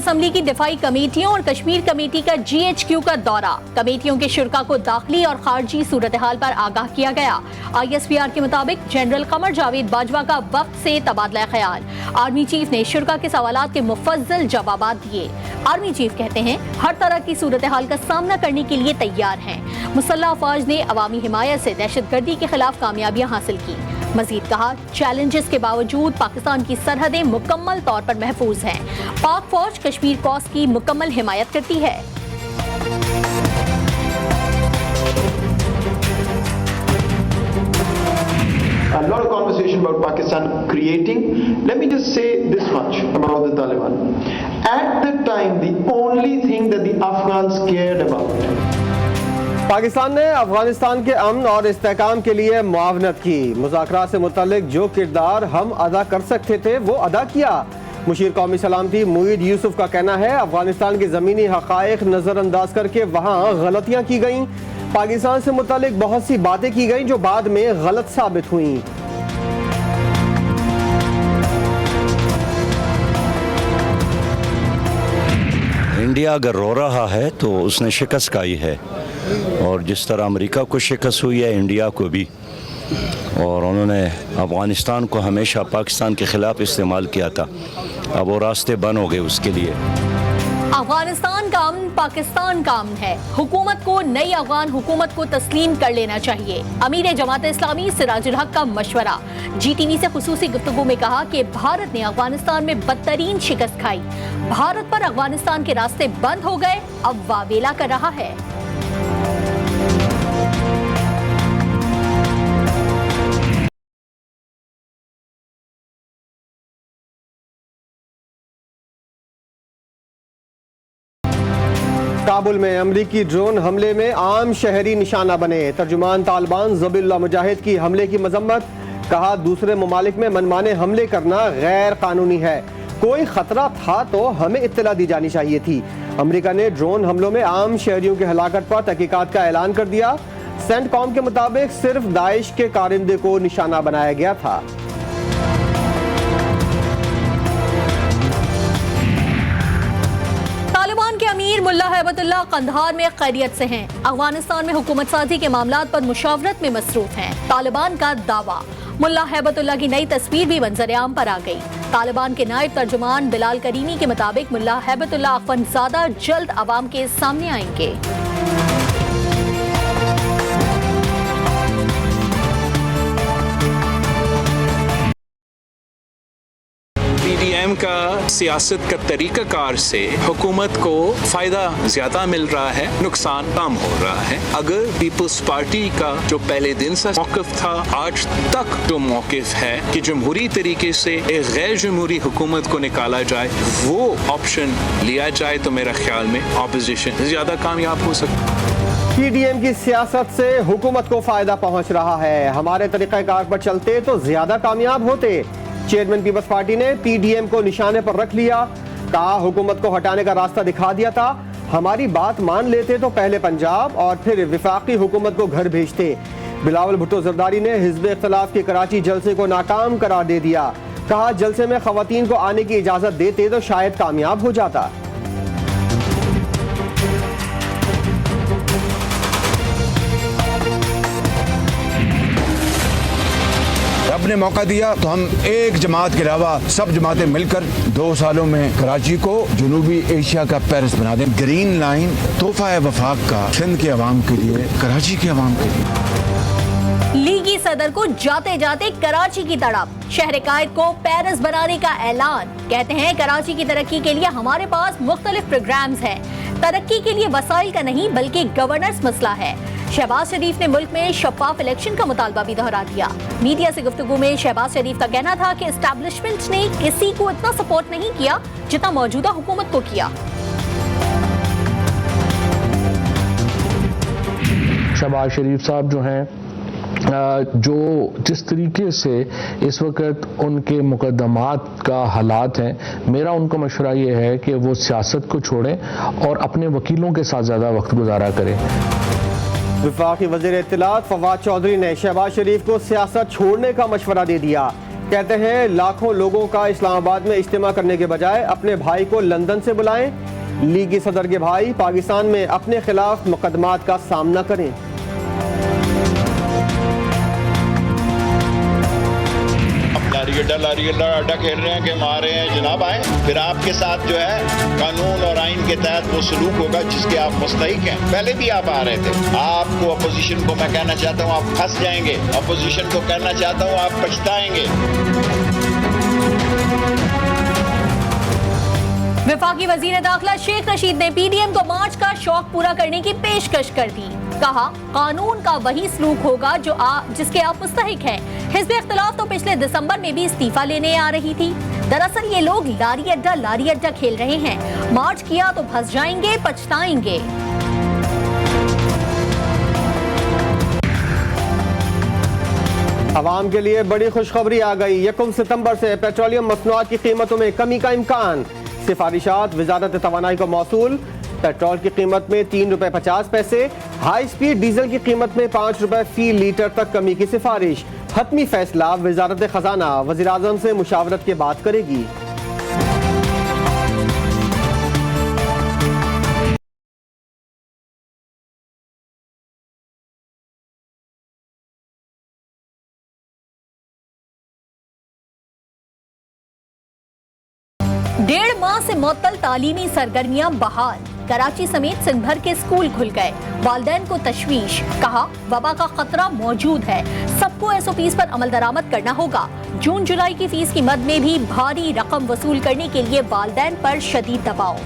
Assembly की दिफाई कमेटियों और कश्मीर कमेटी का GHQ का दौरा। कमेटियों के शुरा को दाखिली और खारजी सूरत हाल पर आगाह किया गया। ISPR के मुताबिक जनरल कमर जावेद बाजवा का वक्त से तबादला ख्याल। आर्मी चीफ ने शुरा के सवालात के मुफज्जल जवाब दिए। आर्मी चीफ कहते हैं हर तरह की सूरत हाल का सामना करने के लिए तैयार हैं। मुसल्लह अफवाज ने अवामी हिमायत से दहशतगर्दी के खिलाफ कामयाबियां हासिल की। मजीद कहा, चैलेंजेस के बावजूद पाकिस्तान की सरहदें मुकम्मल तौर पर महफूज हैं। पाक फौज कश्मीर कॉस्ट की मुकम्मल हिमायत करती है। A lot of conversation about Pakistan creating. Let me just say this much about the Taliban. At the time, the only thing that the Afghans cared about. Pakistan ने अफगानिस्तान के अमन और इस्तेहकाम के लिए मुआवनत की। मुज़ाकरात से मुतल्लिक जो किरदार हम अदा कर सकते थे वो अदा किया। मुशीर कौमी सलामती मुईद यूसुफ का कहना है अफगानिस्तान के ज़मीनी हक़ाइक़ नज़रअंदाज करके वहाँ गलतियाँ की गईं। पाकिस्तान से मुतल्लिक बहुत सी बातें की गईं जो बाद में गलत साबित हुईं। इंडिया अगर रो रहा है तो उसने शिकस्त खाई है, और जिस तरह अमेरिका को शिकस्त हुई है इंडिया को भी, और उन्होंने अफ़गानिस्तान को हमेशा पाकिस्तान के ख़िलाफ़ इस्तेमाल किया था। अब वो रास्ते बंद हो गए उसके लिए। अफगानिस्तान का अमन पाकिस्तान का अमन है। हुकूमत को नई अफगान हुकूमत को तस्लीम कर लेना चाहिए। अमीर जमात इस्लामी सिराजुल हक का मशवरा। GTV से खुसूसी गुफ्तगू में कहा कि भारत ने अफगानिस्तान में बदतरीन शिकस्त खाई। भारत पर अफगानिस्तान के रास्ते बंद हो गए, अब वावेला कर रहा है। काबुल में अमरीकी ड्रोन हमले में आम शहरी निशाना बने। तर्जुमान तालिबान ज़बीहुल्लाह मुजाहिद की हमले की मजम्मत। कहा दूसरे ममालिक में मनमाने हमले करना गैर कानूनी है। कोई खतरा था तो हमें इत्तला दी जानी चाहिए थी। अमरीका ने ड्रोन हमलों में आम शहरियों की हलाकत पर तहकीकात का ऐलान कर दिया। सेंटकॉम के मुताबिक सिर्फ दाइश के कारिंदे को निशाना बनाया गया था। अमीर मुल्ला हैबतुल्लाह कंधार में खैरियत से हैं। अफगानिस्तान में हुकूमत साजी के मामलात पर मुशावरत में मसरूफ हैं। तालिबान का दावा। मुल्ला हैबतुल्लाह की नई तस्वीर भी मंजर-ए-आम पर आ गई। तालिबान के नायब तर्जुमान बिलाल करीमी के मुताबिक मुल्ला हैबतुल्लाह अख्वंज़ादा जल्द अवाम के सामने आएंगे। PDM का सियासत का तरीक़ाकार से हुकूमत को फ़ायदा ज़्यादा मिल रहा है, नुकसान कम हो रहा है। अगर पीपल्स पार्टी का जो पहले दिन से मौक़िफ़ था, आज तक जो मौक़िफ़ है कि जमहूरी तरीके से एक गैर जमहूरी हुकूमत को निकाला जाए, वो ऑप्शन लिया जाए तो मेरा ख्याल में अपोजिशन ज़्यादा कामयाब हो सकती है। PDM की सियासत से हुकूमत को फ़ायदा पहुँच रहा है। हमारे तरीक़ाकार पर चलते तो ज़्यादा कामयाब होते। चेयरमैन पीपल्स पार्टी ने PDM को निशाने पर रख लिया। कहा हुकूमत को हटाने का रास्ता दिखा दिया था। हमारी बात मान लेते तो पहले पंजाब और फिर विफाकी हुकूमत को घर भेजते। बिलावल भुट्टो जरदारी ने हिज़्ब इख्तिलाफ के कराची जलसे को नाकाम करार दे दिया। कहा जलसे में ख़वातीन को आने की इजाज़त देते तो शायद कामयाब हो जाता। रब ने मौका दिया तो हम एक जमात के अलावा सब जमातें मिलकर 2 सालों में कराची को जनूबी एशिया का पेरिस बना दें। ग्रीन लाइन तोहफा है वफाक का सिंध के अवाम के लिए, कराची के अवाम के लिए। लीगी सदर को जाते जाते कराची की तड़प। शहर कायद को पेरिस बनाने का ऐलान। कहते हैं कराची की तरक्की के लिए हमारे पास मुख्तलिफ प्रोग्राम्स हैं। तरक्की के लिए वसाइल का नहीं बल्कि गवर्नेंस मसला है। शहबाज शरीफ ने मुल्क में शफाफ इलेक्शन का मुतालबा भी दोहरा दिया। मीडिया से गुफ्तगू में शहबाज शरीफ का कहना था कि एस्टैब्लिशमेंट ने किसी को इतना सपोर्ट नहीं किया जितना मौजूदा हुकूमत को किया। शहबाज शरीफ साहब जो हैं, जो जिस तरीके से इस वक्त उनके मुकदमात का हालात हैं, मेरा उनको मशवरा ये है कि वो सियासत को छोड़ें और अपने वकीलों के साथ ज़्यादा वक्त गुजारा करें। वफाकी वज़ीर इत्तलात फवाद चौधरी ने शहबाज शरीफ को सियासत छोड़ने का मशवरा दे दिया। कहते हैं लाखों लोगों का इस्लामाबाद में इज्तिमा करने के बजाय अपने भाई को लंदन से बुलाएं। लीगी सदर के भाई पाकिस्तान में अपने खिलाफ मुकदमात का सामना करें। अड्डा खेल रहे हैं कि मारे हैं जनाब, आए फिर आपके साथ जो है कानून और आइन के तहत वो सलूक होगा जिसके आप मुस्तहिक हैं। पहले भी आप आ रहे थे। आपको अपोजिशन को मैं कहना चाहता हूँ आप फंस जाएंगे, अपोजिशन को कहना चाहता हूँ आप पछताएंगे। वफाकी वजीर दाखिला शेख रशीद ने पीडीएम को मार्च का शौक पूरा करने की पेशकश कर दी। कहा कानून का वही सलूक होगा जिसके आप मुस्तहिक हैं। हिज़्ब इख्तिलाफ तो पिछले दिसंबर में भी इस्तीफा लेने आ रही थी। दरअसल ये लोग लारी अड्डा खेल रहे हैं। मार्च किया तो फंस जाएंगे, पछताएंगे। अवाम के लिए बड़ी खुशखबरी आ गई। 1 सितंबर से पेट्रोलियम मसनूआत की कीमतों में कमी का इम्कान। सिफारिशात वजारत तवानाई को मौसूल। पेट्रोल की कीमत में 3 रुपए 50 पैसे, हाई स्पीड डीजल की कीमत में 5 रुपए फी लीटर तक कमी की सिफारिश। हतमी फैसला वजारत खजाना वज़ीर आज़म से मुशावरत के बाद करेगी। डेढ़ माह से मुअत्तल तालीमी सरगर्मियां बहाल। कराची समेत सिंध भर के स्कूल खुल गए। वालिदैन को तशवीश। कहा वबा का खतरा मौजूद है, सबको एसओपीज पर अमल दरामद करना होगा। जून जुलाई की फीस की मद में भी भारी रकम वसूल करने के लिए वालिदैन पर शदीद दबाव।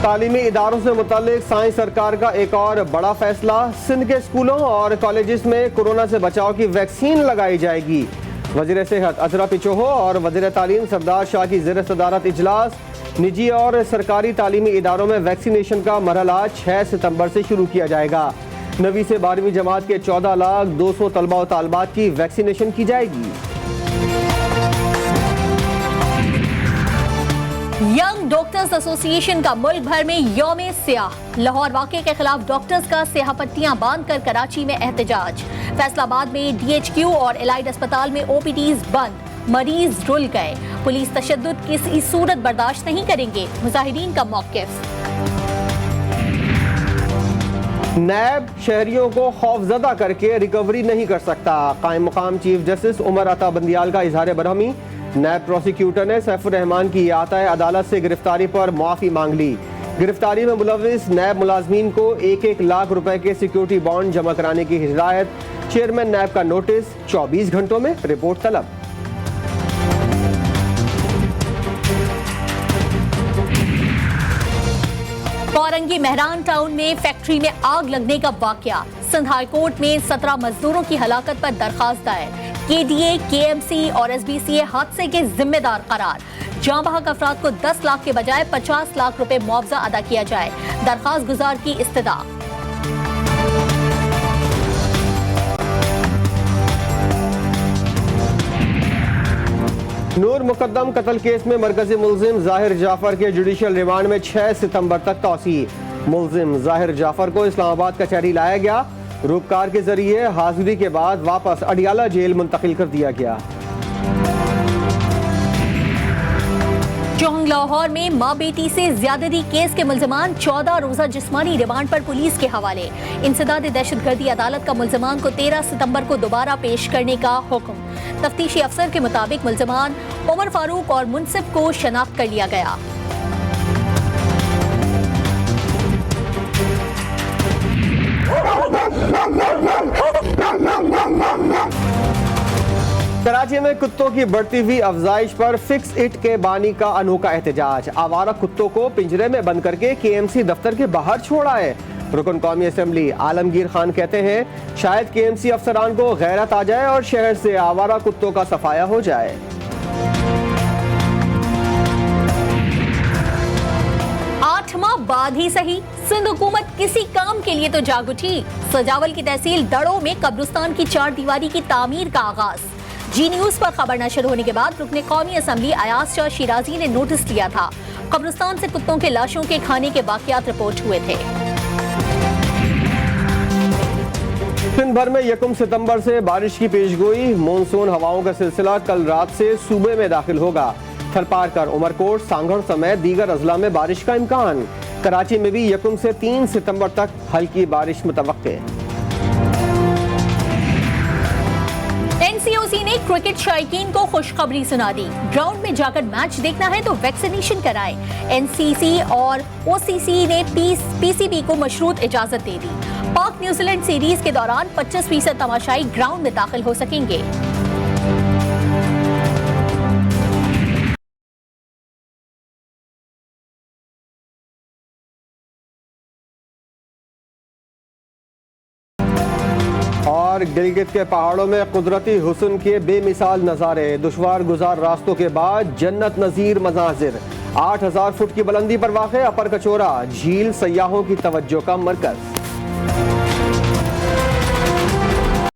तालीमी इदारों से मुताल्लिक साइंस सरकार का एक और बड़ा फैसला। सिंध के स्कूलों और कॉलेजेस में कोरोना से बचाव की वैक्सीन लगाई जाएगी। वज़ीर सेहत अजरा पिचोहो और वज़ीर तालीम सरदार शाह की ज़ेर सदारत इजलास। निजी और सरकारी तालीमी इदारों में वैक्सीनेशन का मरहला 6 सितंबर से शुरू किया जाएगा। 9वीं से 12वीं जमात के 14,200,000 तलबा और तालबात की वैक्सीनेशन की जाएगी। यंग डॉक्टर्स एसोसिएशन का मुल्क भर में यौम सियाह। लाहौर वाक़े के खिलाफ डॉक्टर्स का स्याह पट्टियां बांधकर कराची में एहतजाज। फैसलाबाद में डीएचक्यू और एलाइड अस्पताल में ओपीडीज बंद, मरीज रुल गए। पुलिस तशद्दुद किसी सूरत बर्दाश्त नहीं करेंगे, मुजाहिरीन का मौक़िफ़। नैब शहरियों को खौफजदा करके रिकवरी नहीं कर सकता। कायम मुकाम चीफ जस्टिस उमर अता बंदियाल का इजहार बरहमी। नैब प्रोसिक्यूटर ने सैफुर रहमान की आताए अदालत से गिरफ्तारी पर माफ़ी मांग ली। गिरफ्तारी में मुलविस नैब मुलाजमीन को 1-1 लाख रुपए के सिक्योरिटी बॉन्ड जमा कराने की हिदायत। चेयरमैन नैब का नोटिस, 24 घंटों में रिपोर्ट तलब। औरंगी मेहरान टाउन में फैक्ट्री में आग लगने का वाकया। सिंध हाई कोर्ट में 17 मजदूरों की हलाकत पर दरखास्त दायर। केडीए, केएमसी और एसबीसीए हादसे के जिम्मेदार करार। जाँ बहक अफराद को 10 लाख के बजाय 50 लाख रुपए मुआवजा अदा किया जाए। दरखास्त गुजार की इस्तदा। नूर मुकद्दम कत्ल केस में मरकजी मुलजिम जाहिर जाफर के जुडिशल रिमांड में 6 सितंबर तक तौसी। मुलजिम जाहिर जाफर को इस्लामाबाद कचहरी लाया गया। रूपकार के जरिए हाजिरी के बाद वापस अडियाला जेल मुंतकिल कर दिया गया। चौहंग लाहौर में मां बेटी से ज्यादती केस के मुल्जिमान 14 रोजा जिस्मानी रिमांड पर पुलिस के हवाले। इंसदाद दहशतगर्दी अदालत का मुल्जिमान को 13 सितंबर को दोबारा पेश करने का हुक्म। तफ्तीशी अफसर के मुताबिक मुल्जिमान उमर फारूक और मुनसिफ को शनाख्त कर लिया गया। कराची में कुत्तों की बढ़ती हुई अफजाइश पर फिक्स इट के बानी का अनोखा एहतजाज। आवारा कुत्तों को पिंजरे में बंद करके केएमसी दफ्तर के बाहर छोड़ा है। रुकन कौमी असेंबली आलमगीर खान कहते हैं शायद केएमसी अफसरान को गैरत आ जाए और शहर से आवारा कुत्तों का सफाया हो जाए। बाद ही सही, सिंध हुकूमत किसी काम के लिए तो जाग उठी। सजावल की तहसील दड़ों में कब्रिस्तान की 4 दीवारी की तामीर का आगाज। जी न्यूज पर खबर नशर होने के बाद रुकने कौमी असेंबली अयाज शाह शिराजी ने नोटिस दिया था। कब्रिस्तान से कुत्तों के लाशों के खाने के वाकयात रिपोर्ट हुए थे। सिंध भर में 1 सितंबर से बारिश की पेशगोई। मानसून हवाओं का सिलसिला कल रात से सूबे में दाखिल होगा। थलपारकर, उमरकोट, सांगड़ समेत दीगर अजला में बारिश का इम्कान। कराची में भी 1 से 3 सितंबर तक हल्की बारिश मुतवक्के। एनसीओसी ने क्रिकेट शायकीन को खुशखबरी सुना दी। ग्राउंड में जाकर मैच देखना है तो वैक्सीनेशन कराएं। एनसीसी और ओसीसी ने पीसीबी को मशरूत इजाजत दे दी। पाक न्यूजीलैंड सीरीज के दौरान 25% तमाशाई ग्राउंड में दाखिल हो सकेंगे। और गिलगित के पहाड़ों में कुदरती हुस्न के बेमिसाल नज़ारे। दुश्वार गुजार रास्तों के बाद जन्नत नज़ीर मनाजिर। 8000 फुट की बुलंदी पर वाक़े अपर कचोरा झील सयाहों की तवज्जो का मरकज।